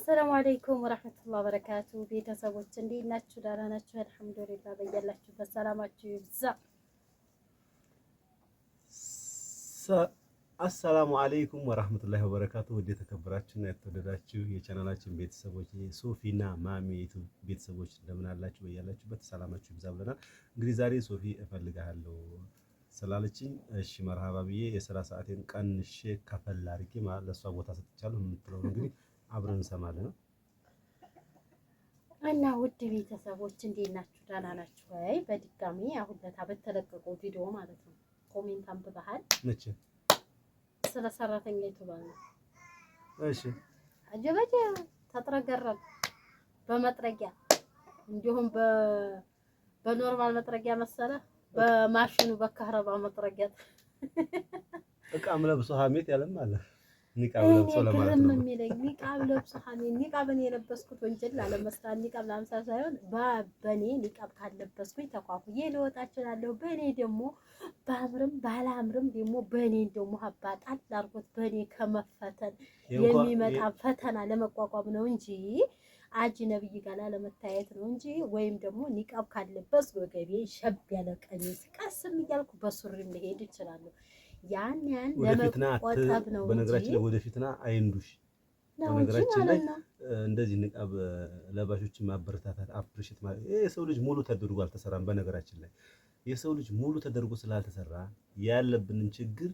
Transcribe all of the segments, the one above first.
አሰላሙ አለይኩም ወራህመቱላሂ ወበረካቱ። ቤተሰቦች እንዴት ናችሁ? ደህና ናችሁ? አልሐምዱሊላህ። በያላችሁበት ሰላማችሁ ይብዛ። አሰላሙ አለይኩም ወራህመቱላሂ ወበረካቱ። ወደ ተከበራችሁና የተወደዳችሁ የቻናላችን ቤተሰቦች ሶፊና ማሚ ዩቲዩብ ቤተሰቦች እንደምን አላችሁ? በያላችሁበት ሰላማችሁ ይብዛ ብለናል። እንግዲህ ዛሬ ሶፊ እፈልግሃለሁ ስላለችኝ እሺ መርሃባ ብዬ የስራ ሰዓቴን ቀንሼ ከፈል አድርጌ ለእሷ ቦታ ሰጥቻለሁ የምትለው እንግዲህ አብረን እንሰማለን ነው እና ውድ ቤተሰቦች እንዴት ናችሁ? ደህና ናችሁ ወይ? በድጋሚ አሁን ለታ በተለቀቀው ቪዲዮ ማለት ነው ኮሜንት አንብበሃል? ነች ስለ ሰራተኛ ይተባል። እሺ አጀበጀ ተጥረገረብ በመጥረጊያ እንዲሁም በኖርማል መጥረጊያ መሰለ በማሽኑ በካህረባ መጥረጊያ እቃም ለብሶ ሀሜት ያለም አለ። ኒቃብ ለብሶ ለማለት ነው የሚለኝ ኒቃብ ለብሶ ሀሜት ኒቃብን የለበስኩት ወንጀል ላለመስራት ኒቃብ ላምሳ ሳይሆን በኔ ኒቃብ ካለበስኩኝ ተቋቁዬ ልወጣ እችላለሁ። በኔ ደግሞ ባምርም ባላምርም ደግሞ በኔ ደግሞ ሀባጣል ላርጎት በኔ ከመፈተን የሚመጣ ፈተና ለመቋቋም ነው እንጂ አጅነብይ ጋር ለመታየት ነው እንጂ ወይም ደግሞ ኒቃብ ካለበስ ወገቤ ሸብ ያለ ቀሚስ ቀስም እያልኩ በሱሪም ልሄድ እችላለሁ። ያን ለመቆጠብ ነው። በነገራችን ላይ ወደፊትና አይንዱሽ። በነገራችን ላይ እንደዚህ ንቃብ ለባሾችን ማበረታታት አፕሪሺየት ማለት የሰው ልጅ ሙሉ ተደርጎ አልተሰራም። በነገራችን ላይ የሰው ልጅ ሙሉ ተደርጎ ስላልተሰራ ያለብንን ችግር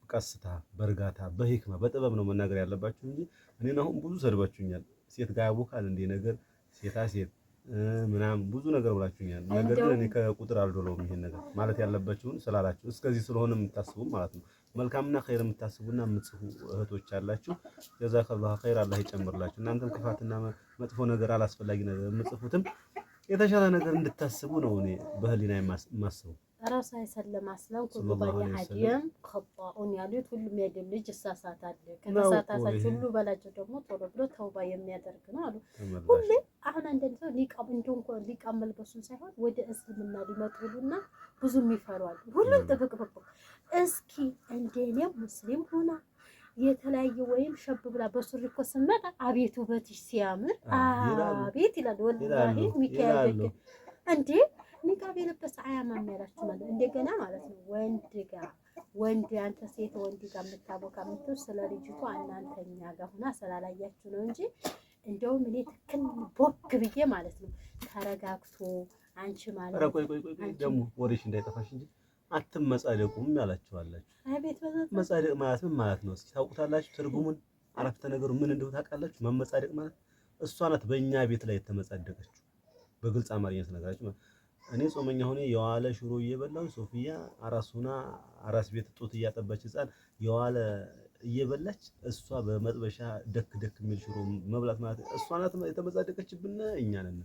ቀስታ፣ በእርጋታ፣ በሂክማ በጥበብ ነው መናገር ያለባችሁ እንጂ እኔን አሁን ብዙ ሰድባችሁኛል። ሴት ጋር ያቦካል እንደ ነገር ሴታ ሴት ምናምን ብዙ ነገር ብላችሁኛል። ነገር ግን እኔ ከቁጥር አልዶለውም። ይሄን ነገር ማለት ያለባችሁን ስላላችሁ እስከዚህ ስለሆነ የምታስቡ ማለት ነው። መልካምና ኸይር የምታስቡና የምትጽፉ እህቶች አላችሁ። ጀዛከላሁ ኸይር አላህ ይጨምርላችሁ። እናንተም ክፋትና መጥፎ ነገር አላስፈላጊ ነገር የምትጽፉትም የተሻለ ነገር እንድታስቡ ነው እኔ በህሊና የማስበው። ራስ አይሰለም አስለም ሁሉ ባኒ አዲም خطاؤን ያሉት ሁሉም የደም ልጅ እሳሳታል። ከተሳሳታችሁ ሁሉ በላቸው ደግሞ ቶሎ ብሎ ተውባ የሚያደርግ ነው አሉ። ሁሌ አሁን አንደኛ ሰው ኒቃብ እንደው ኒቃብ መልበሱን ሳይሆን ወደ እስልምና ሊመጡሉና ብዙ የሚፈሯሉ። ሁሉም ጥብቅብቅ እስኪ እንደኔ ሙስሊም ሆና የተለያየ ወይም ሸብ ብላ በሱሪ እኮ ስመጣ አቤት ውበትሽ ሲያምር አቤት ይላል። ወላሂ ሚካኤል እንዴ ኒቃብ የለበሰ አያማም ያላችሁ ማለት እንደገና ማለት ነው። ወንድ አንተ ሴት ወንድ ጋር የምታቦካ የምትል ስለ ልጅቷ እናንተኛ ጋር ሆና ስላላያችሁ ነው እንጂ እንደውም እኔ ትክክል ቦክ ብዬ ማለት ነው ተረጋግቶ አንቺ ማለት ቆይ ደግሞ ወሬሽ እንዳይጠፋሽ እንጂ አትመጻደቁም ያላችኋላችሁ። አቤት መጻደቅ ማለት ምን ማለት ነው? እስኪ ታውቁታላችሁ? ትርጉሙን አረፍተ ነገሩ ምን እንደሆነ ታውቃላችሁ? መመጻደቅ ማለት እሷ ናት በእኛ ቤት ላይ የተመጻደቀችው። በግልጽ አማርኛ ተነግራችሁ እኔ ጾመኛ ሆኜ የዋለ ሽሮ እየበላሁ ሶፊያ አራሱና አራስ ቤት ጡት እያጠባች ህፃን የዋለ እየበላች እሷ በመጥበሻ ደክ የሚል ሽሮ መብላት ማለት እሷ ናት የተመጻደቀችብን እኛ ነን።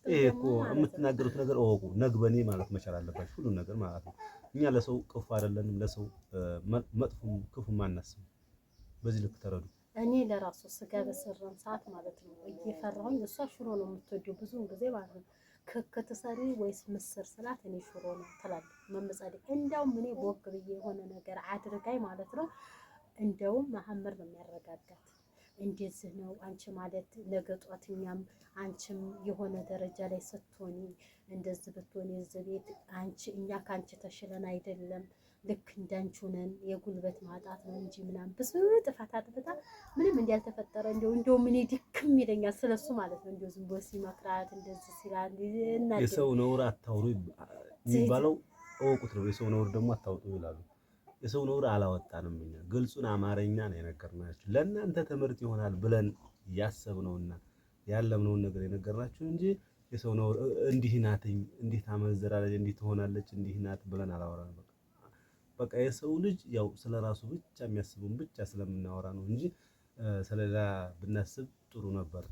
ይሄ እኮ የምትናገሩት ነገር እወቁ። ነግበኔ ማለት መቻል አለባችሁ ሁሉ ነገር ማለት ነው። እኛ ለሰው ክፉ አይደለንም፣ ለሰው መጥፎም ክፉም አናስብም። በዚህ ልክ ተረዱ። እኔ ለራሱ ስጋ በሰራን ሰዓት ማለት ነው እየፈራሁኝ እሷ ሽሮ ነው የምትወደው ብዙውን ጊዜ ማለት ነው። ከተሰሪ ወይስ ምስር ስላት እኔ ሽሮ ነው ትላለች። መመጻደቅ እንደውም እኔ ቦግ ብዬ የሆነ ነገር አድርጋይ ማለት ነው እንደውም መሐመድ ነው የሚያረጋጋት። እንደዚህ ነው አንቺ ማለት ነገ ጧት እኛም አንቺም የሆነ ደረጃ ላይ ስትሆኒ እንደዚህ ብትሆኒ እዚህ ቤት አንቺ እኛ ካንቺ ተሽለን አይደለም ልክ እንዳንቺ ነን። የጉልበት ማጣት ነው እንጂ ምናምን ብዙ ጥፋት አጥፍታ ምንም እንዳልተፈጠረ እንደው ምን ድክም ይለኛል ስለሱ ማለት ነው። እንደው ዝም ብሎ ሲመክራት እንደዚህ ሲላል እና የሰው ነውር አታውሩ የሚባለው እወቁት ነው። የሰው ነውር ደግሞ አታውጡ ይላሉ። የሰው ነውር አላወጣንም እኛ ግልጹን አማርኛ ነው የነገርናችሁ። ለእናንተ ትምህርት ይሆናል ብለን ያሰብነውና ያለምነውን ነገር የነገርናችሁ እንጂ የሰው ነውር እንዲህ ናትኝ እንዲህ ታመዝራለች እንዲህ ትሆናለች እንዲህ ናት ብለን አላወራንም። በቃ የሰው ልጅ ያው ስለራሱ ብቻ የሚያስበውን ብቻ ስለምናወራ ነው እንጂ ስለላ ብናስብ ጥሩ ነበር።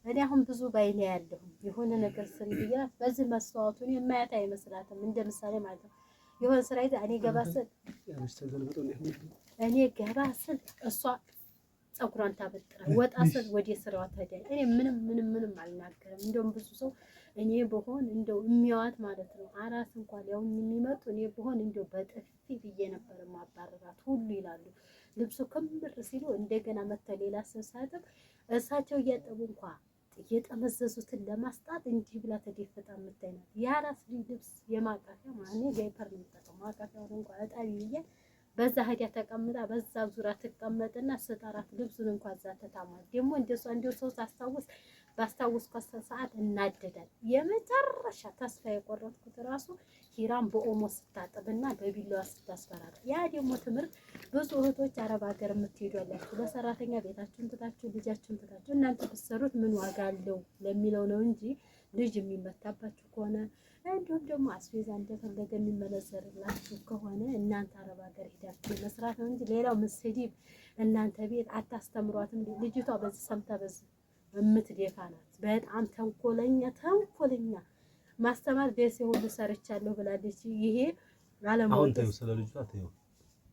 እኔ አሁን ብዙ ባይኔ ያለሁ የሆነ ነገር ስል ብያ በዚህ መስዋዕቱን የማያታ አይመስላትም። እንደ ምሳሌ ማለት ነው የሆነ ስራ ይዛ እኔ ገባ ስል እሷ ፀጉሯን ታበጥራ ወጣ ስል ወደ ስራዋ ታዲያ እኔ ምንም አልናገርም። እንደውም ብዙ ሰው እኔ በሆን እንደው የሚያዋት ማለት ነው አራስ እንኳን ያው የሚመጡ እኔ በሆን እንደው በጥፊ ብዬ ነበር ማባረራት ሁሉ ይላሉ። ልብሱ ክምር ሲሉ እንደገና መተው ሌላ ሰው ሳጥብ እሳቸው እያጠቡ እንኳ እየጠመዘዙትን ለማስጣት እንዲህ ብላ ተደፍታ የምታይናት የአራስ ልብስ የማቃፊያ ማለት ዳይፐር ነው የምጠቀመው። ማቃፊያውን እንኳ እጣቢ ብዬ በዛ ሄዳ ተቀምጣ በዛ ዙራ ትቀመጥና ስጠራት ልብሱን እንኳን እዛ ተታሟል። ደግሞ እንደሷ እንደው ሰው ባስታውስኳት ሰዓት እናደዳል። የመጨረሻ ተስፋ የቆረጥኩት ራሱ ሂራም በኦሞ ስታጥብና በቢላዋ ስታስፈራራ። ያ ደግሞ ትምህርት ብዙ እህቶች አረብ ሀገር የምትሄዱ ያላችሁ ለሰራተኛ ቤታችሁን ትታችሁ ልጃችሁን ትታችሁ እናንተ ብትሰሩት ምን ዋጋ አለው ለሚለው ነው እንጂ ልጅ የሚመታባችሁ ከሆነ እንዲሁም ደግሞ አስቤዛ እንደፈለገ የሚመለዘርላችሁ ከሆነ እናንተ አረብ ሀገር ሄዳችሁ መስራት ነው እንጂ ሌላው መስጂድ እናንተ ቤት አታስተምሯትም። ልጅቷ በዚህ ሰምታ በዚህ የምትደፋ ናት። በጣም ተንኮለኛ ማስተማር ደስ ሁሉ ሰርቻለሁ ብላለች። ይሄ አለማወቅ አሁን ተይው፣ ስለ ልጅቷ ተይው፣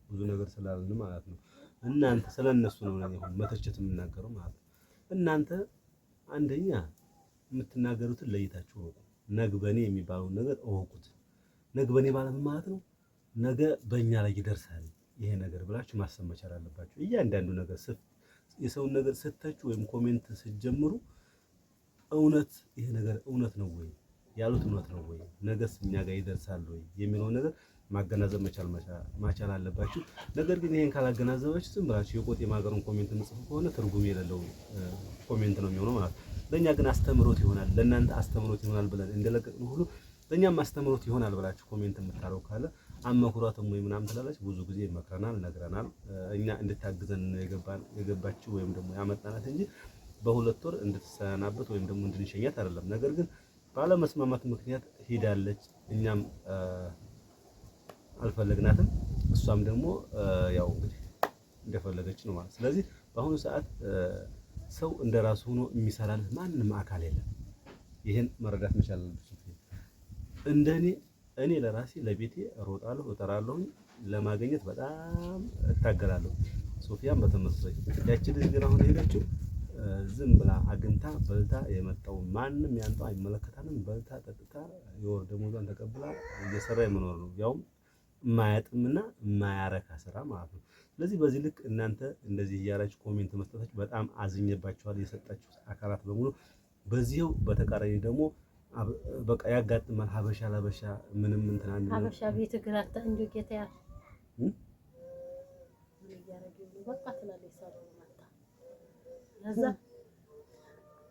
ብዙ ነገር ስላልን ማለት ነው። እናንተ ስለነሱ ነው አሁን መተቸት የምናገረው ማለት ነው። እናንተ አንደኛ የምትናገሩትን ለይታችሁ ወቁ። ነግበኔ የሚባለውን ነገር እወቁት። ነግበኔ ማለት ማለት ነው ነገ በእኛ ላይ ይደርሳል ይሄ ነገር ብላችሁ ማሰብ መቻል አለባችሁ። እያንዳንዱ ነገር የሰውን ነገር ስተቹ ወይም ኮሜንት ስትጀምሩ እውነት ይሄ ነገር እውነት ነው ወይ ያሉት እውነት ነው ወይ ነገስ እኛ ጋር ይደርሳል ወይ የሚለው ነገር ማገናዘብ መቻል አለባችሁ። ነገር ግን ይሄን ካላገናዘባችሁ ዝም ብላችሁ የቆጤ ማገሩን ኮሜንት ምጽፉ ከሆነ ትርጉም የሌለው ኮሜንት ነው የሚሆነው ማለት ነው። ለኛ ግን አስተምሮት ይሆናል፣ ለእናንተ አስተምሮት ይሆናል ብለን እንደለቀቅነው ሁሉ ለኛም አስተምሮት ይሆናል ብላችሁ ኮሜንት የምታረው ካለ አመኩራትም ወይ ምናምን ትላላችሁ። ብዙ ጊዜ መክረናል፣ ነግረናል። እኛ እንድታግዘን የገባችሁ ወይም ደግሞ ያመጣናት እንጂ በሁለት ወር እንድትሰናበት ወይም ደግሞ እንድንሸኛት አይደለም። ነገር ግን ባለመስማማት ምክንያት ሄዳለች። እኛም አልፈለግናትም፣ እሷም ደግሞ ያው እንግዲህ እንደፈለገች ነው ማለት። ስለዚህ በአሁኑ ሰዓት ሰው እንደራሱ ሆኖ የሚሰራልህ ማንንም አካል የለም። ይሄን መረዳት መቻል አለብሽ። እኔ ለራሴ ለቤቴ እሮጣለሁ፣ እጠራለሁ፣ ለማግኘት በጣም እታገላለሁ። ሶፊያም በተመሳሳይ ያቺ ልጅ ግን አሁን ሄደችው ዝም ብላ አግኝታ በልታ የመጣው ማንም ያንተው አይመለከታንም። በልታ ጠጥታ የወር ደሞዟን ተቀብላ እየሰራ የመኖር ነው፣ ያውም የማያጥምና የማያረካ ስራ ማለት ነው። ስለዚህ በዚህ ልክ እናንተ እንደዚህ እያላችሁ ኮሜንት መስጠታችሁ በጣም አዝኜባችኋል። የሰጣችሁ አካላት በሙሉ በዚህው በተቃራኒ ደግሞ በቃ ያጋጥማል። ሀበሻ ለሀበሻ ምንም እንትን አንድ ሀበሻ ቤት ግራታ እንዴ ጌታ ያ ምን ያረጋው በቃ ትላለች ሰው ማታ ለዛ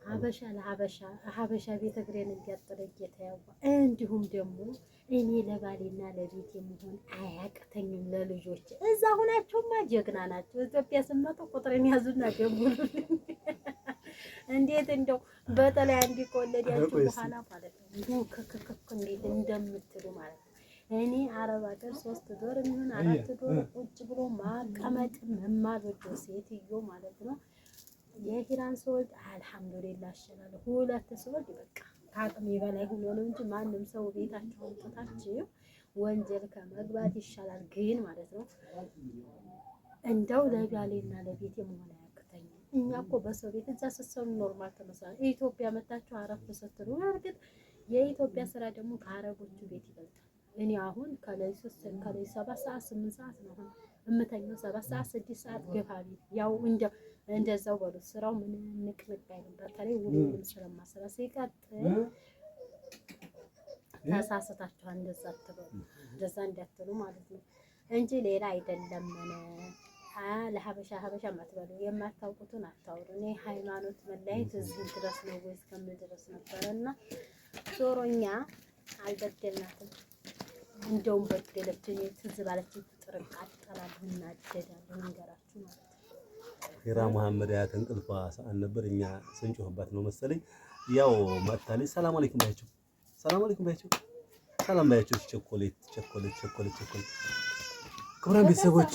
ሀበሻ ለሀበሻ ሀበሻ ቤት እግሬን እንዲያጠረ ጌታ ያው እንዲሁም ደግሞ እኔ ለባሌና ለቤት የምሆን አያቅተኝም። ለልጆች እዛ ሆናችሁማ ጀግና ናቸው። ኢትዮጵያ ስመጡ ቁጥሬን ያዙና ደውሉልኝ። እንዴት እንደው በተለይ አንዲ ከወለዳችሁ በኋላ ማለት ነው ክክክክ እንዴት እንደምትሉ ማለት ነው። እኔ አረብ ሀገር 3 ዶር የሚሆን 4 ዶር ቁጭ ብሎ ማቀመጥ የማልወደው ሴትዮ ማለት ነው። የሂራን ሰዎች አልሐምዱሊላህ አሸናለ 2 ሰዎች በቃ ከአቅሜ በላይ ሆኖ ነው እንጂ ማንም ሰው ቤታቸው አምጥታችሁ ወንጀል ከመግባት ይሻላል። ግን ማለት ነው እንደው ለባሌና ለቤቴ መሆን አያቅተኝም። እኛ እኮ በሰው ቤት እዛ ስትሰሩ ኖርማል ተመሳሳይ ኢትዮጵያ መታችሁ አረፍ ስትሉ፣ እርግጥ የኢትዮጵያ ስራ ደግሞ ከአረቦቹ ቤት ይበልጣል። እኔ አሁን ከላይ 7 ሰዓት 8 ሰዓት ነው እምተኛው 7 ሰዓት 6 ሰዓት ገፋ ቤት ያው እንደዛው በሉ ስራው ምን ንቅንቅ አይልም። በተለይ ውሉንም ስለማሰራ ሲቀጥል ተሳስታችኋል። እንደዛ አትበሉ፣ እንደዛ እንዳትሉ ማለት ነው እንጂ ሌላ አይደለም። ለሀበሻ አትበሉ፣ የማታውቁትን አታውሩ። እኔ ሃይማኖት መለያየት እዚህ ድረስ ነው ወይስ ከምን ድረስ ነበርና ዞሮኛ አልበደልናትም። እንደውም በደለችን ትዝ ባለችን ጥርቅ አጥራለሁ እና አደዳለሁ እንገራችሁ ማለት ነው። ሂራ መሐመድ ያት እንቅልፏ ሰዓት ነበር። እኛ ስንጮህባት ነው መሰለኝ ያው መጣለች። ሰላም አለይኩም ባያችሁ፣ ሰላም አለይኩም ባያችሁ፣ ሰላም ባያችሁ። ቸኮሌት ክቡራን ቤተሰቦች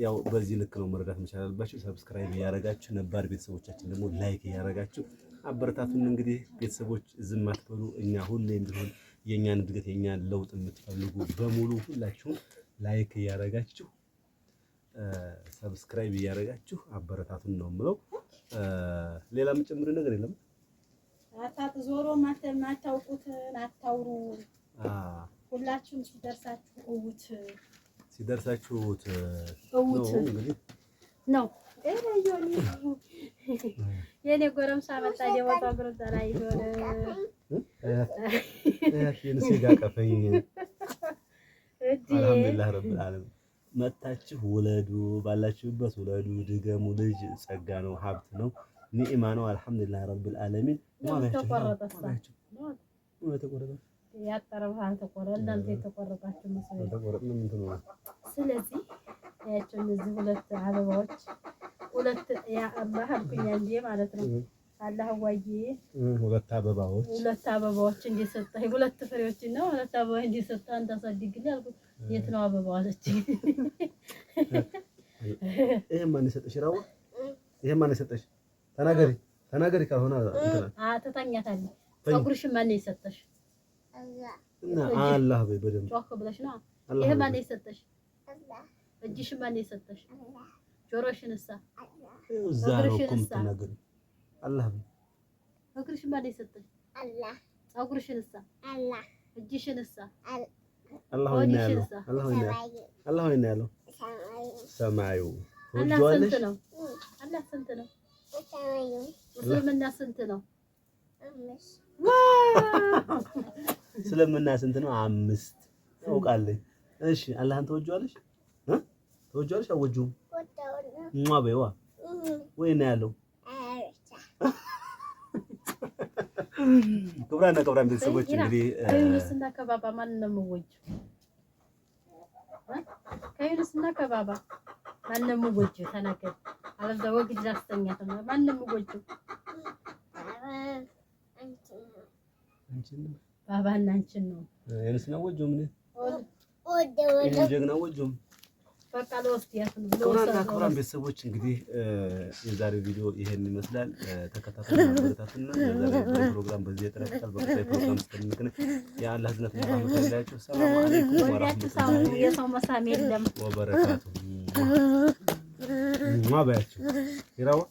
ያው በዚህ ልክ ነው መረዳት መቻል አለባችሁ። ሰብስክራይብ ያደረጋችሁ ነባር ቤተሰቦቻችን ደግሞ ላይክ ያደረጋችሁ አበረታቱን። እንግዲህ ቤተሰቦች ዝም አትበሉ። እኛ ሁሌም ቢሆን የኛን እድገት የኛን ለውጥ የምትፈልጉ በሙሉ ሁላችሁም ላይክ ያደረጋችሁ ሰብስክራይብ ያደረጋችሁ አበረታቱን ነው የምለው። ሌላ የምጨምር ነገር የለም። አታት ዞሮ ማታውቁትን አታውሩ። ሁላችሁም ሲደርሳችሁ እውት ሲደርሳችሁ እንግዲህ ነው የኔ ጎረምሳ መጣ የወጣ ግሮዛራ ይሆነ የነሲጋ ቀፈኝ አልሐምዱሊላህ ረብል ዓለሚን መታችሁ ውለዱ ባላችሁበት ውለዱ ድገሙ ልጅ ጸጋ ነው ሀብት ነው ኒዕማ ነው አልሐምዱሊላህ ረብል ዓለሚን ስለዚህ ያቸው እነዚህ ሁለት አበባዎች ሁለት ያ አላህ አልኩኝ እንዴ ማለት ነው አላህ ዋዬ ሁለት አበባዎች እንዲሰጣይ ሁለት ፍሬዎች ነው ሁለት አበባዎች እንዲሰጣ አንታሳድግልኝ አልኩት የት ነው አበባው አለች ይሄ ማን ይሰጥሽ ራው ይሄ ማን ይሰጥሽ ተናገሪ ካልሆነ ተታኛታለህ ፀጉርሽ ማን ይሰጥሽ አላህ በይ በደንብ ጮክ ብለሽ ነው ይሄ ማን ይሰጥሽ አላህ እጅሽ ማን ይሰጥሽ ጆሮሽንሳ ዛሬኩም ተናገሪ አላህ እግርሽ ማን ይሰጥሽ አላህ ፀጉርሽንሳ አላህ እጅሽንሳ አላህ ወይ ነው ሰማዩ ወጆልሽ አላህ ስንት ነው እስልምና ስንት ነው እስልምና ስንት ነው 5 ታውቃለህ እሺ አላህን ተወጇለሽ ተወጇለሽ አወጁም በይዋ ወይ ነው ያለው ክብራን ቤተሰቦች እንግዲህ ከዩኑስና ከባባ ማን ነው የምወጂው ከዩኑስና ከባባ ማን ነው የምወጂው ተናገር አለዛ ወግድ ዳስተኛት ማን ነው የምወጂው ባባና አንቺን ነው ዩኑስና ወጆ ምን ጀግና ወጆም በቃ ለወስቲያት ነው ክብራን ቤተሰቦች እንግዲህ የዛሬው ቪዲዮ ይሄን ይመስላል ተከታታይ ማበረታቱና የዛሬው ፕሮግራም በዚህ የተጠናቀቀ በቀጣይ ፕሮግራም እስከምንገናኝ የአላህ ዝነት መሐመድ ይላችሁ ሰላም አለይኩም ወራህመቱላሂ የሰው መሳም የለም ወበረካቱ ማባያችሁ ይራው